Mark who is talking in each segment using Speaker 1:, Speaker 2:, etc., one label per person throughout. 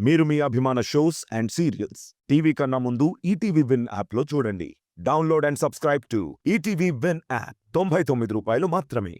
Speaker 1: మీరు మీ అభిమాన shows and serials TV కన్నా ముందు ఈటీవీ విన్ యాప్లో చూడండి. Download and subscribe to ETV win app. 99 రూపాయలు మాత్రమే.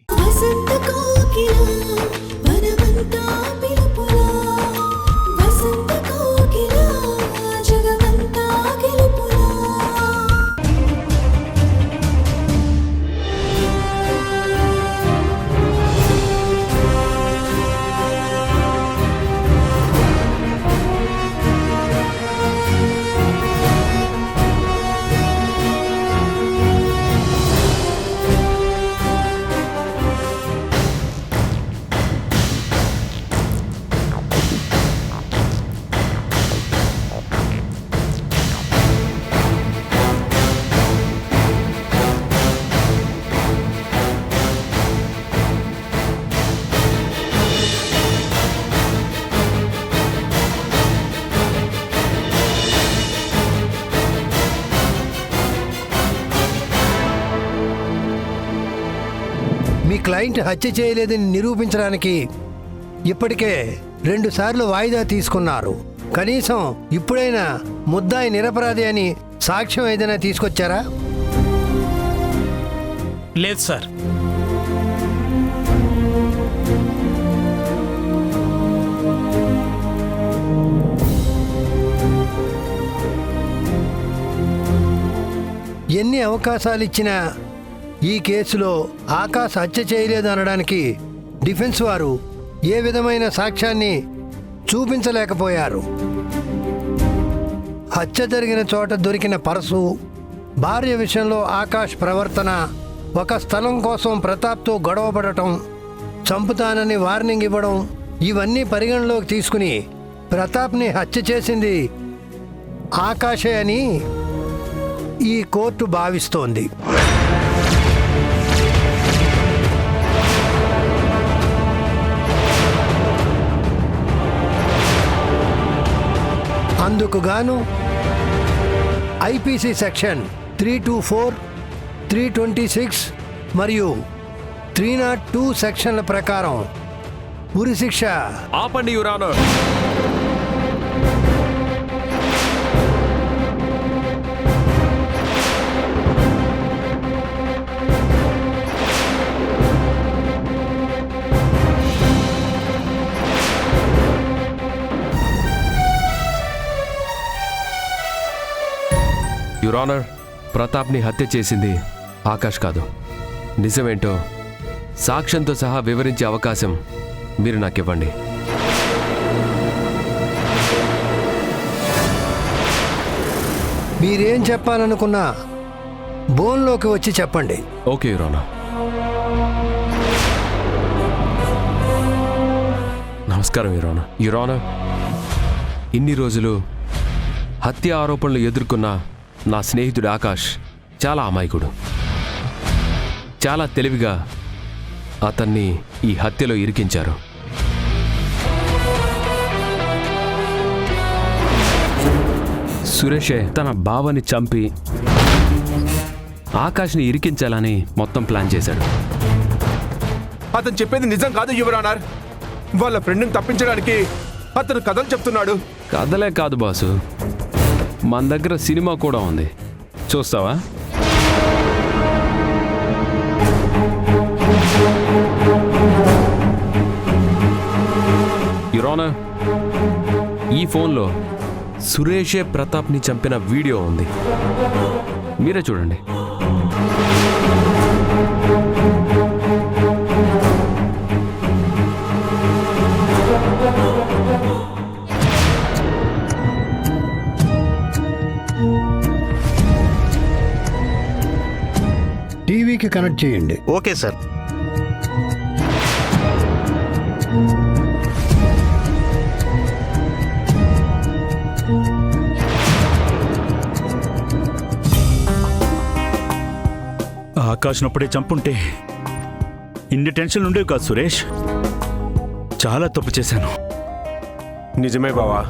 Speaker 2: మీ క్లయింట్ హత్య చేయలేదని నిరూపించడానికి ఇప్పటికే 2 సార్లు వాయిదా తీసుకున్నారు. కనీసం ఇప్పుడైనా ముద్దాయి నిరపరాధి అని సాక్ష్యం ఏదైనా తీసుకొచ్చారా?
Speaker 3: లేదు సార్.
Speaker 2: ఎన్ని అవకాశాలు ఇచ్చినా ఈ కేసులో ఆకాష్ హత్య చేయలేదు అనడానికి డిఫెన్స్ వారు ఏ విధమైన సాక్ష్యాన్ని చూపించలేకపోయారు. హత్య జరిగిన చోట దొరికిన పర్సు, భార్య విషయంలో ఆకాష్ ప్రవర్తన, ఒక స్థలం కోసం ప్రతాప్తో గొడవపడటం, చంపుతానని వార్నింగ్ ఇవ్వడం, ఇవన్నీ పరిగణలోకి తీసుకుని ప్రతాప్ని హత్య చేసింది ఆకాషే అని ఈ కోర్టు భావిస్తోంది. అందుకు గాను ఐపీసీ సెక్షన్ 324, 326 మరియు 302 సెక్షన్ల ప్రకారం ఉరిశిక్ష.
Speaker 4: ఆపండి యువర్ ఆనర్. యువర్ ఆనర్, ప్రతాప్ని హత్య చేసింది ఆకాష్ కాదు. నిజమేంటో సాక్ష్యంతో సహా వివరించే అవకాశం మీరు నాకివ్వండి.
Speaker 2: మీరేం చెప్పాలనుకున్నా బోన్లోకి వచ్చి చెప్పండి.
Speaker 4: Okay your honour. నమస్కారం యువర్ ఆనర్. యువర్ ఆనర్, ఇన్ని రోజులు హత్య ఆరోపణలు ఎదుర్కొన్న నా స్నేహితుడు ఆకాష్ చాలా అమాయకుడు. చాలా తెలివిగా అతన్ని ఈ హత్యలో ఇరికించారు. సురేషే తన బావని చంపి ఆకాష్ని ఇరికించాలని మొత్తం ప్లాన్ చేశాడు.
Speaker 5: అతను చెప్పేది నిజం కాదు యువర్ ఆనర్. వాళ్ళ ఫ్రెండ్ని తప్పించడానికి అతను కథలు చెప్తున్నాడు.
Speaker 4: కథలే కాదు బాసు, మన దగ్గర సినిమా కూడా ఉంది, చూస్తావా? యువర్ ఆనర్, ఈ ఫోన్లో సురేషే ప్రతాప్ని చంపిన వీడియో ఉంది, మీరే చూడండి.
Speaker 2: టీవీకి కనెక్ట్ చేయండి.
Speaker 6: Okay sir.
Speaker 7: ఆకాష్నప్పుడే చంపుంటే ఇన్ని టెన్షన్ ఉండేవి కాదు సురేష్. చాలా తప్పు చేశాను.
Speaker 5: నిజమే బావా,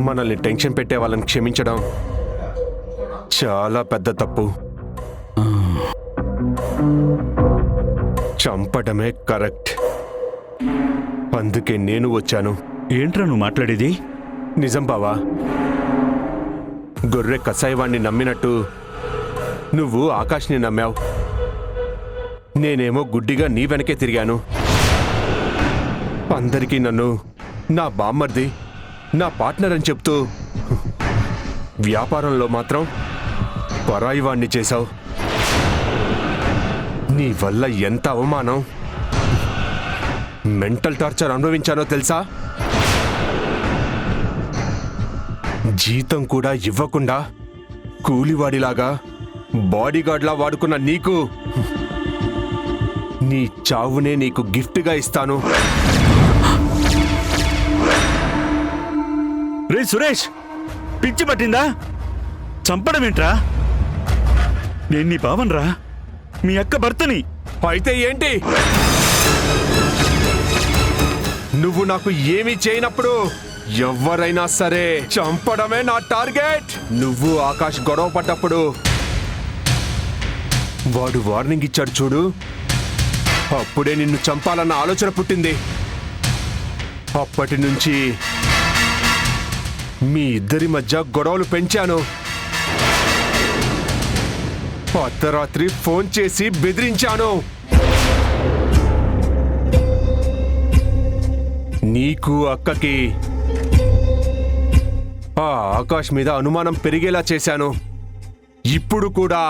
Speaker 5: మనల్ని టెన్షన్ పెట్టే వాళ్ళని క్షమించడం చాలా పెద్ద తప్పు. చంపడమే కరెక్ట్. అందుకే నేను వచ్చాను
Speaker 7: ఏంట్రా నువ్వు మాట్లాడేది?
Speaker 5: నిజం బావా. గొర్రె కసాయివాణ్ణి నమ్మినట్టు నువ్వు ఆకాష్ని నమ్మావు. నేనేమో గుడ్డిగా నీ వెనకే తిరిగాను. అందరికీ నన్ను నా బామ్మర్ది, నా పార్ట్నర్ అని చెప్తూ వ్యాపారంలో మాత్రం పరాయివాణ్ణి చేశావు. నీ వల్ల ఎంత అవమానం, మెంటల్ టార్చర్ అనుభవించానో తెలుసా? జీతం కూడా ఇవ్వకుండా కూలివాడిలాగా బాడీగార్డ్లా వాడుకున్న నీకు నీ చావునే నీకు గిఫ్ట్గా ఇస్తాను.
Speaker 7: రే సురేష్, పిచ్చి పట్టిందా? చంపడం ఏంట్రా? నేను నీ బావన్రా, మీ అక్క భర్తని.
Speaker 5: అయితే ఏంటి? నువ్వు నాకు ఏమీ చేయనప్పుడు ఎవరైనా సరే చంపడమే నా టార్గెట్. నువ్వు ఆకాష్ గొడవ పడ్డప్పుడు వాడు వార్నింగ్ ఇచ్చాడు చూడు, అప్పుడే నిన్ను చంపాలన్న ఆలోచన పుట్టింది. అప్పటి నుంచి మీ ఇద్దరి మధ్య గొడవలు పెంచాను. అర్ధరాత్రి ఫోన్ చేసి బెదిరించాను. నీకు అక్కకి ఆ ఆకాష్ మీద అనుమానం పెరిగేలా చేశాను. ఇప్పుడు కూడా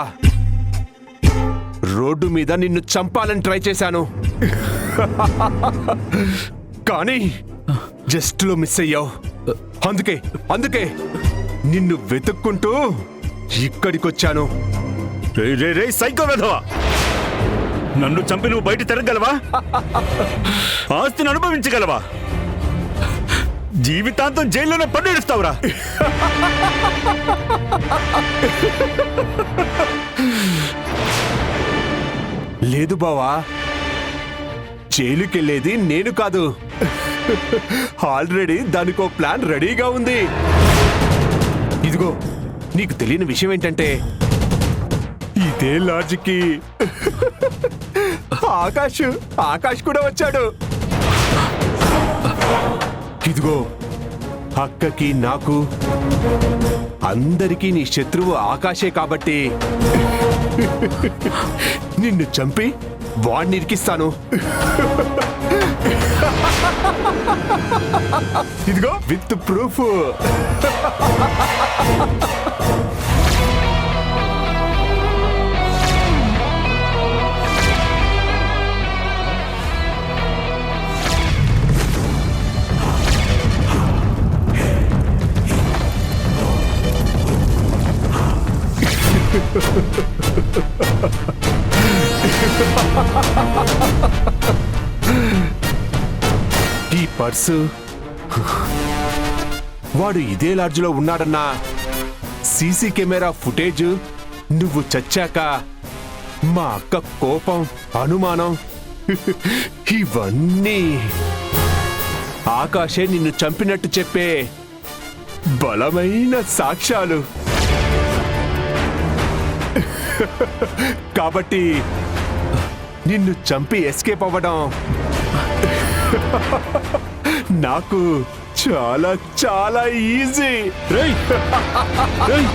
Speaker 5: రోడ్డు మీద నిన్ను చంపాలని ట్రై చేశాను. కానీ జస్ట్ లో మిస్ అయ్యావు. అందుకే నిన్ను వెతుక్కుంటూ ఇక్కడికొచ్చాను.
Speaker 7: రే రే రే సైకో వెధవా, నన్ను చంపి నువ్వు బయట తిరగలవా? ఆస్తిని అనుభవించగలవా? జీవితాంతం జైల్లోనే పన్నేడుస్తావురా.
Speaker 5: లేదు బావా, జైలుకెళ్ళేది నేను కాదు. ఆల్రెడీ దానికో ప్లాన్ రెడీగా ఉంది. ఇదిగో, నీకు తెలియని విషయం ఏంటంటే ఇదే లాడ్జికి ఆకాష్ కూడా వచ్చాడు. ఇదిగో, అక్కకి నాకు అందరికీ నీ శత్రువు ఆకాశే కాబట్టి నిన్ను చంపి వాణ్ణి ఇరికిస్తాను. ఇదిగో విత్ ప్రూఫ్. ఈ పర్సు వాడు ఇదే లాడ్జ్లో ఉన్నాడన్న సీసీ కెమెరా ఫుటేజ్, నువ్వు చచ్చాక మా అక్క కోపం, అనుమానం, ఇవన్నీ ఆకాశే నిన్ను చంపినట్టు చెప్పే బలమైన సాక్ష్యాలు. కాబట్టి నిన్ను చంపి ఎస్కేప్ అవ్వడం నాకు చాలా చాలా ఈజీ.
Speaker 7: రేయ్, రేయ్.